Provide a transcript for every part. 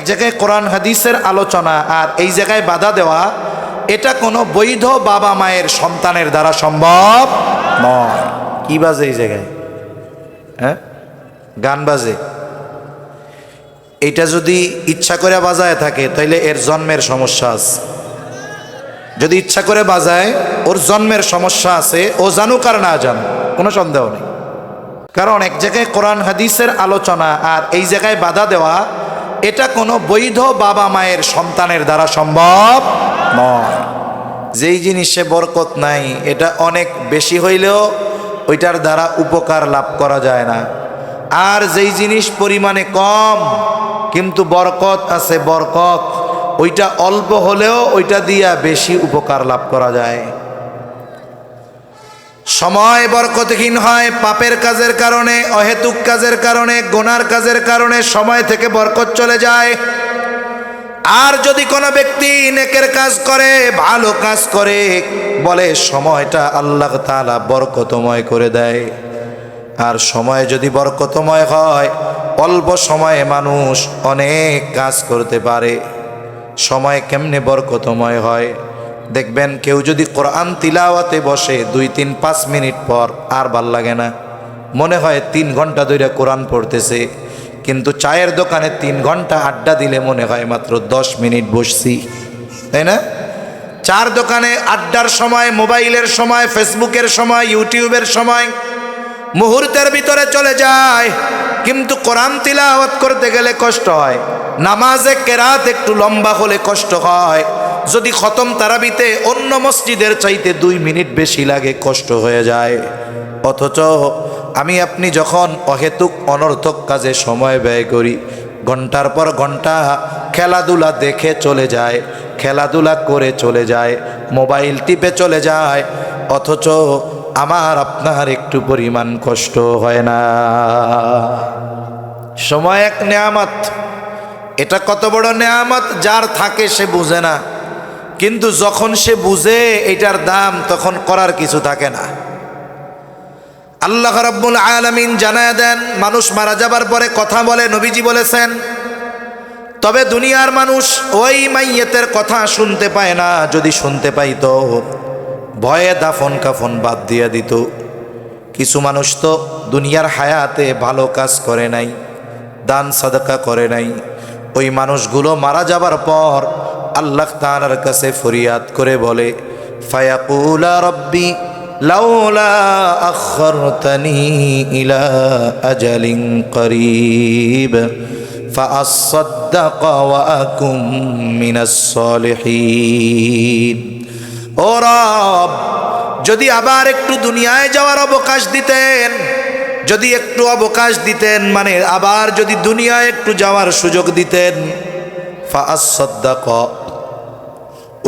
জায়গায় কোরআন হাদিসের আলোচনা আর এই জায়গায় বাধা দেওয়া, এটা কোনো বৈধ বাবা মায়ের সন্তানের দ্বারা সম্ভব নয়। কি বাজে এই জায়গায়? হ্যাঁ, গান বাজে। এটা যদি ইচ্ছা করে বাজায় থাকে তাইলে এর জন্মের সমস্যা আছে। যদি ইচ্ছা করে বাজায়, ওর জন্মের সমস্যা আছে। ও জানুক আর না জানুক, কোনো সন্দেহ নেই। কারণ এক জায়গায় কোরআন হাদিসের আলোচনা আর এই জায়গায় বাধা দেওয়া, এটা কোনো বৈধ বাবা মায়ের সন্তানের দ্বারা সম্ভব নয়। যেই জিনিসে বরকত নাই, এটা অনেক বেশি হইলেও ওইটার দ্বারা উপকার লাভ করা যায় না। আর যেই জিনিস পরিমাণে কম কিন্তু বরকত আছে, বরকত ওইটা অল্প হলেও ওইটা দিয়া বেশি উপকার লাভ করা যায়। সময় বরকতহীন হয় পাপের কাজের কারণে, অহেতুক কাজের কারণে, গুনার কাজের কারণে সময় থেকে বরকত চলে যায়। আর যদি কোনো ব্যক্তি নেকের কাজ করে, ভালো কাজ করে, বলে সময়টা আল্লাহ তাআলা বরকতময় করে দেয়। আর সময় যদি বরকতময় হয়, অল্প সময়ে মানুষ অনেক কাজ করতে পারে। সময় কেমনে বরকতময় হয়? দেখবেন কেউ যদি কোরআন তিলাওয়াতে বসে 2-3-5 মিনিট পর আর ভাল লাগে না, মনে হয় 3 ঘন্টা ধরে কোরআন পড়তেছে। কিন্তু চায়ের দোকানে 3 ঘন্টা আড্ডা দিলে মনে হয় মাত্র 10 মিনিট বসছি, তাই না? চার দোকানে আড্ডার সময়, মোবাইলের সময়, ফেসবুকের সময়, ইউটিউবের সময় মুহূর্তের ভিতরে চলে যায়। কিন্তু কোরআন তিলাওয়াত করতে গেলে কষ্ট হয়। নামাজে কেরাত একটু লম্বা হলে কষ্ট হয়। যদি খতম তারাবিতে অন্য মসজিদের চাইতে 2 মিনিট বেশি লাগে, কষ্ট হয়ে যায়। অথচ আমি আপনি যখন অহেতুক অনর্থক কাজে সময় ব্যয় করি, ঘন্টার পর ঘন্টা খেলাধুলা দেখে চলে যায়, খেলাধুলা করে চলে যায়, মোবাইল টিপে চলে যায়, অথচ আমার আপনার একটু পরিমাণ কষ্ট হয় না। সময় এক নেয়ামত। এটা কত বড় নেয়ামত, যার থাকে সে বুঝে না। কিন্তু যখন সে বুঝে এটার দাম, তখন করার কিছু থাকে না। আল্লাহ রাব্বুল আলামিন জানায় দেন, মানুষ মারা যাবার পরে কথা বলে, নবীজি বলেছেন। তবে দুনিয়ার মানুষ ওই মাইয়েতের কথা শুনতে পায় না। যদি শুনতে পাইতো, ভয়ে দাফন কাফন বাদ দিয়ে দিত। কিছু মানুষ তো দুনিয়ার হায়াতে ভালো কাজ করে নাই, দান সাদকা করে নাই। ওই মানুষগুলো মারা যাবার পর আল্লাহ তাআলার কাছে ফরিয়াদ করে বলে, ফায়াকুলা রব্বি লাউলা আখরতানি ইলা আজালিন করিব ফাআসাদ্দাক ওয়া আকুম মিনাস সলিহিন। ও রব, যদি আবার একটু দুনিয়ায় যাওয়ার অবকাশ দিতেন, যদি একটু অবকাশ দিতেন, মানে আবার যদি দুনিয়ায় একটু যাওয়ার সুযোগ দিতেন, ফাআসাদ্দাক,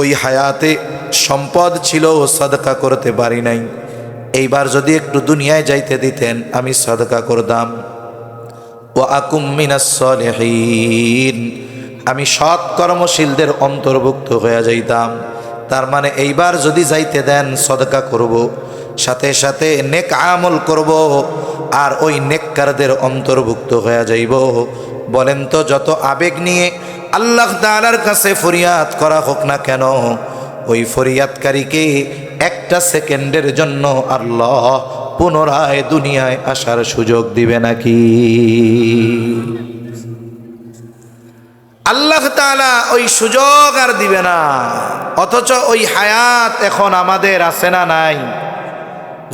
ওই হায়াতে সম্পদ ছিল, সাদকা করতে পারি নাই, এইবার যদি একটু দুনিয়ায় যাইতে দিতেন আমি সাদকা করতাম। ওয়া আকুম মিনাস সলিহিন, আমি সৎ কর্মশীলদের অন্তর্ভুক্ত হয়ে যাইতাম। তার মানে এইবার যদি যাইতে দেন সাদকা করব, সাথে সাথে নেক আমল করব, আর ওই নেককারদের অন্তর্ভুক্ত হয়ে যাইব। বলেন তো, যত আবেগ নিয়ে আল্লাহ তাআলার কাছে ফরিয়াদ করা হোক না কেন, ওই ফরিয়াদকারীকে একটা সেকেন্ডের জন্য আল্লাহ পুনরায় দুনিয়ায় আসার সুযোগ দিবে নাকি? আল্লাহ তাআলা ওই সুযোগ আর দিবে না। অথচ ওই হায়াত এখন আমাদের আছে না নাই?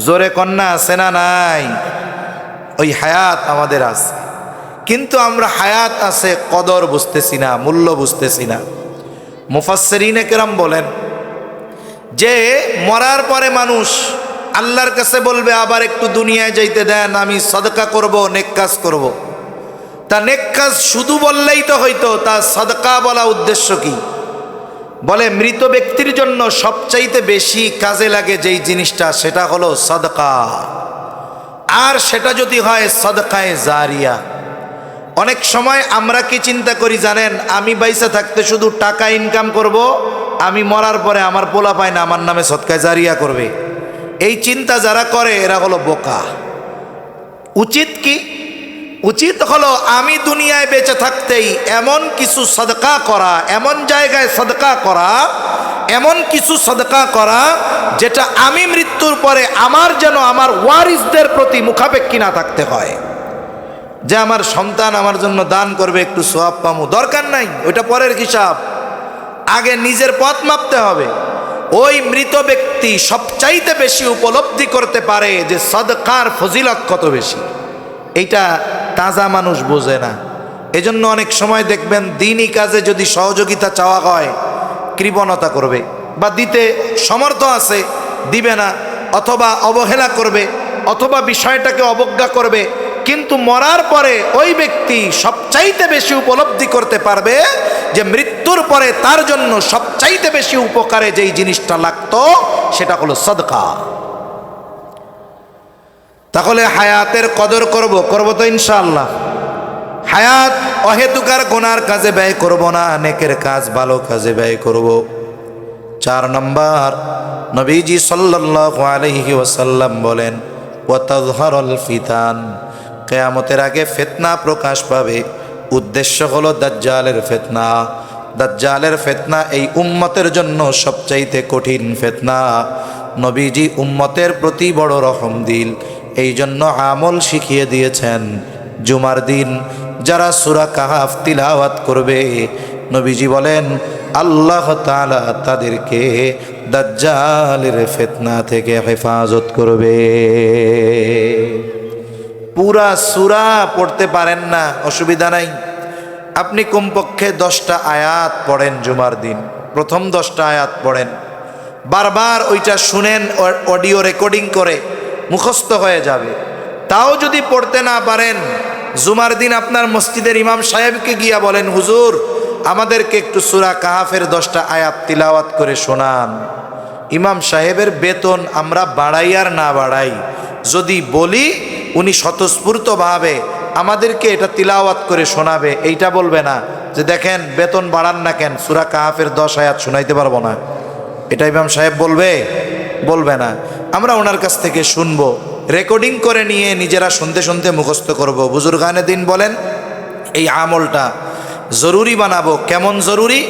জোরে কন্যা, আছে না নাই? ওই হায়াত আমাদের আছে, কিন্তু আমরা হায়াত আছে কদর বুঝতেছি না, মূল্য বুঝতেছি না। মুফাসসিরিনে কেরাম বলেন যে মরার পরে মানুষ আল্লাহর কাছে বলবে, আবার একটু দুনিয়ায় যাইতে দেন, আমি সাদকা করব, নেক কাজ করব। তা নেক কাজ শুধু বললেই তো হইতো, তা সাদকা বলা উদ্দেশ্য কি? বলে মৃত ব্যক্তির জন্য সবচাইতে বেশি কাজে লাগে যেই জিনিসটা, সেটা হলো সাদকা। আর সেটা যদি হয় সাদকায়ে জারিয়া। অনেক সময় আমরা কি চিন্তা করি জানেন, আমি বাইসা থাকতে শুধু টাকা ইনকাম করব, আমি মরার পরে আমার পোলা পায় না আমার নামে সদকায়ে জারিয়া করবে। এই চিন্তা যারা করে এরা হলো বোকা। উচিত কি? উচিত হলো আমি দুনিয়ায় বেঁচে থাকতেই এমন কিছু সদকা করা, এমন জায়গায় সদকা করা, এমন কিছু সদকা করা যেটা আমি মৃত্যুর পরে আমার যেন আমার ওয়ারিসদের প্রতি মুখাপেক্ষী না থাকতে হয়, যে আমার সন্তান আমার জন্য দান করবে একটু সওয়াব পামু, দরকার নাই, ওইটা পরের হিসাব। আগে নিজের পথ মাপতে হবে। ওই মৃত ব্যক্তি সবচাইতে বেশি উপলব্ধি করতে পারে যে সদকার ফজিলত কত বেশি। এইটা তাজা মানুষ বোঝে না। এজন্য অনেক সময় দেখবেন দিনই কাজে যদি সহযোগিতা চাওয়া হয় কৃপণতা করবে, বা দিতে সমর্থ আছে দিবে না, অথবা অবহেলা করবে, অথবা বিষয়টাকে অবজ্ঞা করবে। কিন্তু মরার পরে ওই ব্যক্তি সবচাইতে বেশি উপলব্ধি করতে পারবে যে মৃত্যুর পরে তার জন্য সবচাইতে বেশি উপকারে যেই জিনিসটা লাগতো সেটা হলো সদকা। তাহলে হায়াতের কদর করব তো ইনশাআল্লাহ। হায়াত অহেতুকার গুনার কাজে ব্যয় করব না, নেকের কাজ ভালো কাজে ব্যয় করব। 4 নম্বর, নবীজি সাল্লাল্লাহু আলাইহি ওয়াসাল্লাম বলেন ওয়াতাযহারুল ফিতান, কিয়ামতের আগে ফিতনা প্রকাশ পাবে। উদ্দেশ্য হলো দাজ্জালের ফিতনা। দাজ্জালের ফিতনা এই উম্মতের জন্য সবচাইতে কঠিন ফিতনা। নবীজি উম্মতের প্রতি বড় রহম দিল, এই জন্য আমল শিখিয়ে দিয়েছেন। জুমার দিন যারা সূরা কাহাফ তিলাওয়াত করবে, নবীজি বলেন আল্লাহ তাআলা তাদেরকে দাজ্জালের ফিতনা থেকে হেফাজত করবে। পুরা সূরা পড়তে পারেন না, অসুবিধা নাই, আপনি কমপক্ষে 10টা আয়াত পড়েন জুমার দিন, প্রথম 10টা আয়াত পড়েন, বারবার ওইটা শুনেন, অডিও রেকর্ডিং করে মুখস্থ হয়ে যাবে। তাও যদি পড়তে না পারেন, জুমার দিন আপনার মসজিদের ইমাম সাহেবকে গিয়া বলেন হুজুর আমাদেরকে একটু সূরা কাহাফের 10টা আয়াত তিলাওয়াত করে শোনান। ইমাম সাহেবের বেতন আমরা বাড়াই আর না বাড়াই, যদি বলি উনি স্বতঃস্ফূর্তভাবে আমাদেরকে এটা তিলাওয়াত করে শোনাবে, এইটা বলবে না যে দেখেন বেতন বাড়ান না কেন, সূরা কাহাফের 10 আয়াত শোনাইতে পারবো না। এটা ইমাম সাহেব বলবে না। আমরা ওনার কাছ থেকে শুনবো, রেকর্ডিং করে নিয়ে নিজেরা শুনতে শুনতে মুখস্থ করব। বুজুর্গানে দিন বলেন এই আমলটা জরুরি বানাবো। কেমন জরুরি?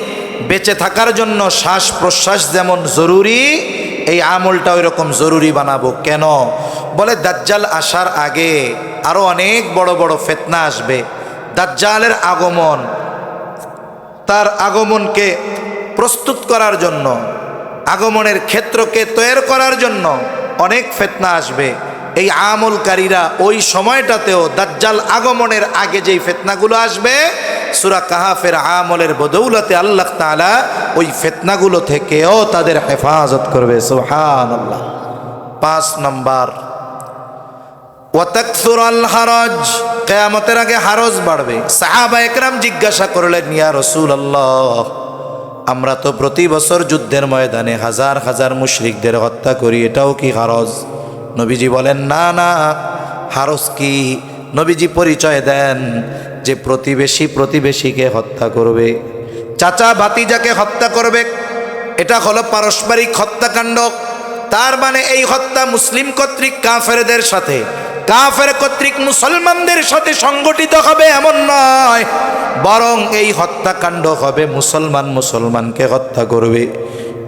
বেঁচে থাকার জন্য শ্বাস প্রশ্বাস যেমন জরুরি, এই আমলটা ওই রকম জরুরি বানাবো। কেন? বলে দাজ্জাল আসার আগে আরো অনেক বড় বড় ফিতনা আসবে। দাজ্জালের আগমন, তার আগমনকে প্রস্তুত করার জন্য, আগমনের ক্ষেত্রকে তৈরি করার জন্য অনেক ফিতনা আসবে। এই আমলকারীরা ওই সময়টাতেও দাজ্জাল আগমনের আগে যেই ফিতনাগুলো আসবে, সূরা কাহাফের আমলের বদৌলতে আল্লাহ তাআলা ওই ফিতনাগুলো থেকেও তাদের হেফাজত করবে। সুবহানাল্লাহ। 5 নম্বর, ওয়াতাকসুরাল হারাজ, কিয়ামতের আগে হারজ বাড়বে। সাহাবায়ে কেরাম জিজ্ঞাসা করলেন ইয়া রাসূলুল্লাহ, আমরা তো প্রতি বছর যুদ্ধের ময়দানে হাজার হাজার মুশরিকদের হত্যা করি, এটাও কি হারজ? নবীজি বলেন না না, হারজ কি? নবীজি পরিচয় দেন যে প্রতিবেশীকে হত্যা করবে, চাচা ভাতিজাকে হত্যা করবে, এটা হলো পারস্পরিক হত্যাকাণ্ড। তার মানে এই হত্যা মুসলিম কর্তৃক কাফেরদের সাথে, কাফের কর্তৃক মুসলমানদের সাথে সংগঠিত হবে এমন নয়, বরং এই হত্যাকাণ্ড হবে মুসলমানকে হত্যা করবে।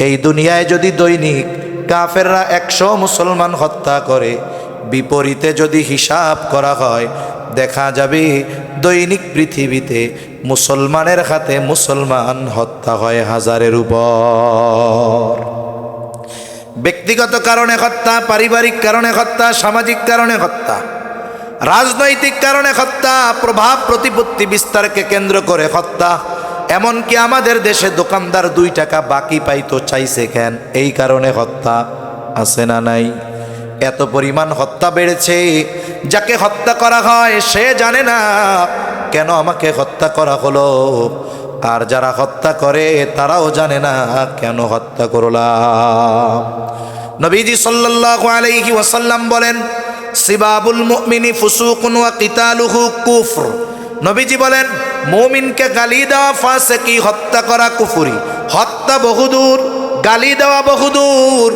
এই দুনিয়ায় যদি দৈনিক কাফেররা 100 মুসলমান হত্যা করে, বিপরীতে যদি হিসাব করা হয় দেখা যাবে দৈনিক পৃথিবীতে মুসলমানের হাতে মুসলমান হত্যা হয় 1000-এর উপর। ব্যক্তিগত কারণে হত্যা, পারিবারিক কারণে হত্যা, সামাজিক কারণে হত্যা, রাজনৈতিক কারণে হত্যা, প্রভাব প্রতিপত্তি বিস্তারকে কেন্দ্র করে হত্যা। এমনকি আমাদের দেশে দোকানদার 2 টাকা বাকি পাইতো, চাইছে কেন? এই কারণে হত্যা। আছে না নাই? এত পরিমাণ হত্যা বেড়েছে, যাকে হত্যা করা হয় সে জানে না কেন আমাকে হত্যা করা হলো, আর যারা হত্যা করে তারাও জানে না কেন হত্যা করলাম। নবীজি সাল্লাল্লাহু আলাইহি ওয়াসাল্লাম বলেন সিবাবুল মুমিনি ফুসুকুন ওয়া কিতালুহু কুফর। নবীজি বলেন মুমিনকে গালি দেওয়া ফাসিকি, হত্যা করা কুফরি। হত্যা বহুদূর, গালি দেওয়া বহুদূর।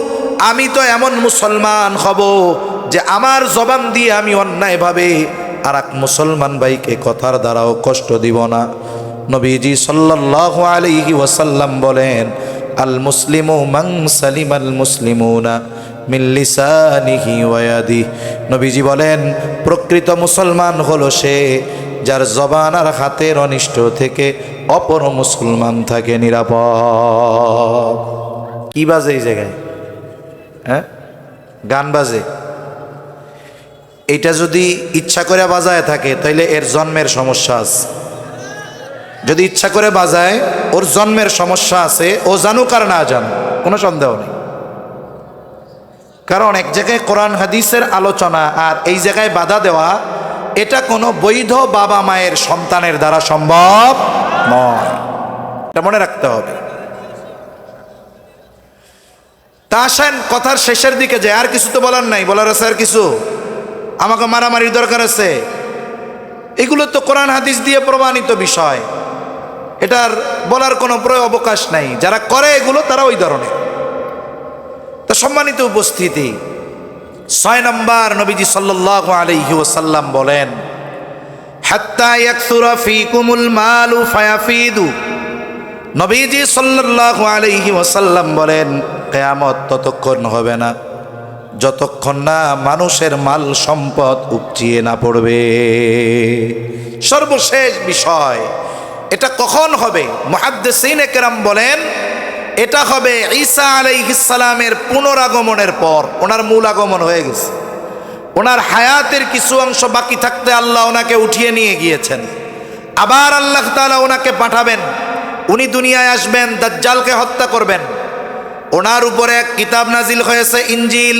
আমি তো এমন মুসলমান হব যে আমার জবান দিয়ে আমি অন্যায়ভাবে আর এক মুসলমান ভাইকে কথার দ্বারাও কষ্ট দিব না। নবীজি সাল্লাল্লাহু আলাইহি ওয়াসাল্লাম বলেন, আল মুসলিমু মান সালিমাল মুসলিমুনা মিন লিসানিহি ওয়া ইয়াদিহি। নবীজি বলেন, প্রকৃত মুসলমান হলো সে যার জবান আর হাতের অনিষ্ট থেকে অপর মুসলমান থাকে নিরাপদ। কি বাজে এই জায়গায়? হ্যাঁ, গান বাজে। এটা যদি ইচ্ছা করে বাজায় থাকে তাইলে এর জন্মের সমস্যা আছে। যদি ইচ্ছা করে বাজায়, ওর জন্মের সমস্যা আছে। ও জানুক আর না জানুক, কোনো সন্দেহ নেই। কারণ এক জায়গায় কোরআন হাদিসের আলোচনা আর এই জায়গায় বাধা দেওয়া, এটা কোনো বৈধ বাবা মায়ের সন্তানের দ্বারা সম্ভব নয়। এটা মনে রাখতে হবে। তা আসেন কথার শেষের দিকে যায়। আর কিছু তো বলার নাই, বলার আছে আর কিছু? আমাকে মারামারির দরকার আছে? এগুলো তো কোরআন হাদিস দিয়ে প্রমাণিত বিষয়, এটার বলার কোনো অবকাশ নাই। যারা করে এগুলো তারা ওই ধরনের। তো সম্মানিত উপস্থিতি, 6 নম্বর নবীজি সাল্লাল্লাহু আলাইহি ওয়াসাল্লাম বলেন, হাত্তা ইয়াকসুরা ফীকুমুল মালু ফায়াফিদু। নবীজি সাল্লাল্লাহু আলাইহি ওয়াসাল্লাম বলেন, কিয়ামত ততক্ষণ হবে না যতক্ষণ না মানুষের মাল সম্পদ উপচিয়ে না পড়বে। সর্বশেষ বিষয়, এটা কখন হবে? মুহাদ্দিসিনে কেরাম বলেন, এটা হবে ঈসা আলাইহিস সালামের পুনরাগমনের পর। ওনার মূল আগমন হয়ে গেছে, ওনার হায়াতের কিছু অংশ বাকি থাকতে আল্লাহ ওনাকে উঠিয়ে নিয়ে গিয়েছেন। আবার আল্লাহ তাআলা ওনাকে পাঠাবেন, উনি দুনিয়ায় আসবেন, দাজ্জালকে হত্যা করবেন। ওনার উপরে এক কিতাব নাজিল হয়েছে ইনজিল,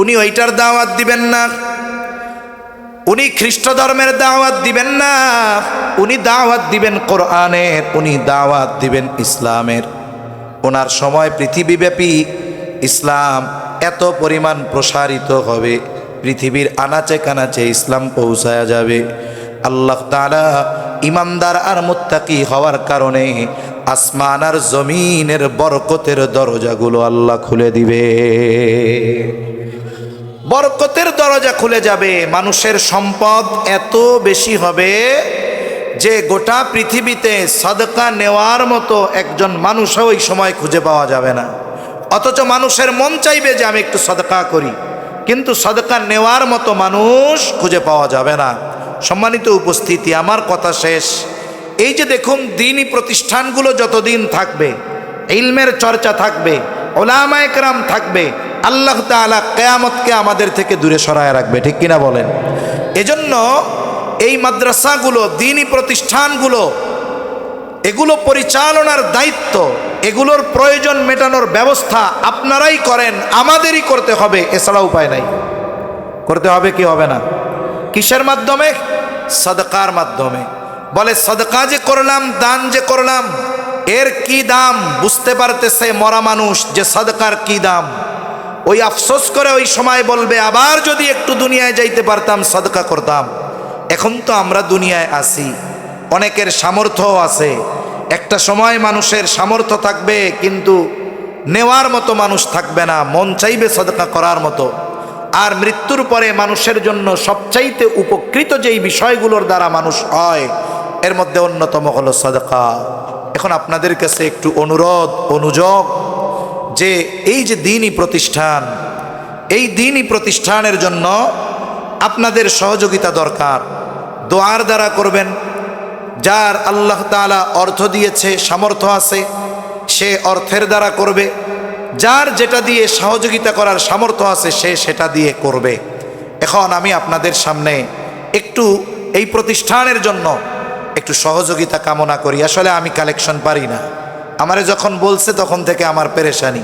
উনি ওইটার দাওয়াত দিবেন না। উনি খ্রিস্ট ধর্মের দাওয়াত দিবেন না, উনি দাওয়াত দিবেন কোরআনের, উনি দাওয়াত দিবেন ইসলামের। ওনার সময় পৃথিবীব্যাপী ইসলাম এত পরিমাণ প্রসারিত হবে, পৃথিবীর আনাচে কানাচে ইসলাম পৌঁছায়া যাবে। আল্লাহ তাআলা ইমানদার আর মুত্তাকি হওয়ার কারণে আসমান আর জমিনের বরকতের দরজাগুলো আল্লাহ খুলে দিবে। বরকতের দরজা খুলে যাবে। মানুষের সম্পদ এত বেশি হবে যে গোটা পৃথিবীতে সাদকা নেওয়ার মতো একজন মানুষও ওই সময় খুঁজে পাওয়া যাবে না। অথচ মানুষের মন চাইবে যে আমি একটু সাদকা করি, কিন্তু সাদকা নেওয়ার মতো মানুষ খুঁজে পাওয়া যাবে না। সম্মানিত উপস্থিতি, আমার কথা শেষ। এই যে দেখুন, দ্বীনি প্রতিষ্ঠানগুলো যতদিন থাকবে, ইলমের চর্চা থাকবে, উলামায়ে কেরাম থাকবে, আল্লাহ তাআলা কিয়ামতকে আমাদের থেকে দূরে সরায় রাখবে। ঠিক কিনা বলেন? এজন্য এই মাদ্রাসাগুলো, দ্বীনি প্রতিষ্ঠানগুলো, এগুলো পরিচালনার দায়িত্ব, এগুলোর প্রয়োজন মেটানোর ব্যবস্থা আপনারাই করেন, আমাদেরই করতে হবে, এছাড়া উপায় নাই। করতে হবে কি হবে না? কিসের মাধ্যমে? সাদকার মাধ্যমে। বলে সাদকা যে করলাম, দান যে করলাম, এর কি দাম বুঝতে পারতেছে মরা মানুষ যে সাদকার কি দাম। ওই আফসোস করে ওই সময় বলবে, আবার যদি একটু দুনিয়ায় যাইতে পারতাম সাদকা করতাম। এখন তো আমরা দুনিয়ায় আছি, অনেকের সামর্থ্য আছে। একটা সময় মানুষের সামর্থ্য থাকবে, কিন্তু নেওয়ার মতো মানুষ থাকবে না, মন চাইবে সাদকা করার মতো। আর মৃত্যুর পরে মানুষের জন্য সবচাইতে উপকৃত যেই বিষয়গুলোর দ্বারা মানুষ হয়, এর মধ্যে অন্যতম হলো সাদকা। এখন আপনাদের কাছে একটু অনুরোধ, অনুযোগ, যে এই যে দ্বীনি প্রতিষ্ঠান, এই দ্বীনি প্রতিষ্ঠানের জন্য আপনাদের সহযোগিতা দরকার। দোয়ার দ্বারা করবেন। যার আল্লাহ তাআলা অর্থ দিয়েছে, সামর্থ্য আছে, সে অর্থের দ্বারা করবে। যার যেটা দিয়ে সহযোগিতা করার সামর্থ্য আছে, সে সেটা দিয়ে করবে। এখন আমি আপনাদের সামনে একটু এই প্রতিষ্ঠানের জন্য একটু সহযোগিতা কামনা করি। আসলে আমি কালেকশন পারি না, আমারে যখন বলছে তখন থেকে আমার পেরেশানি।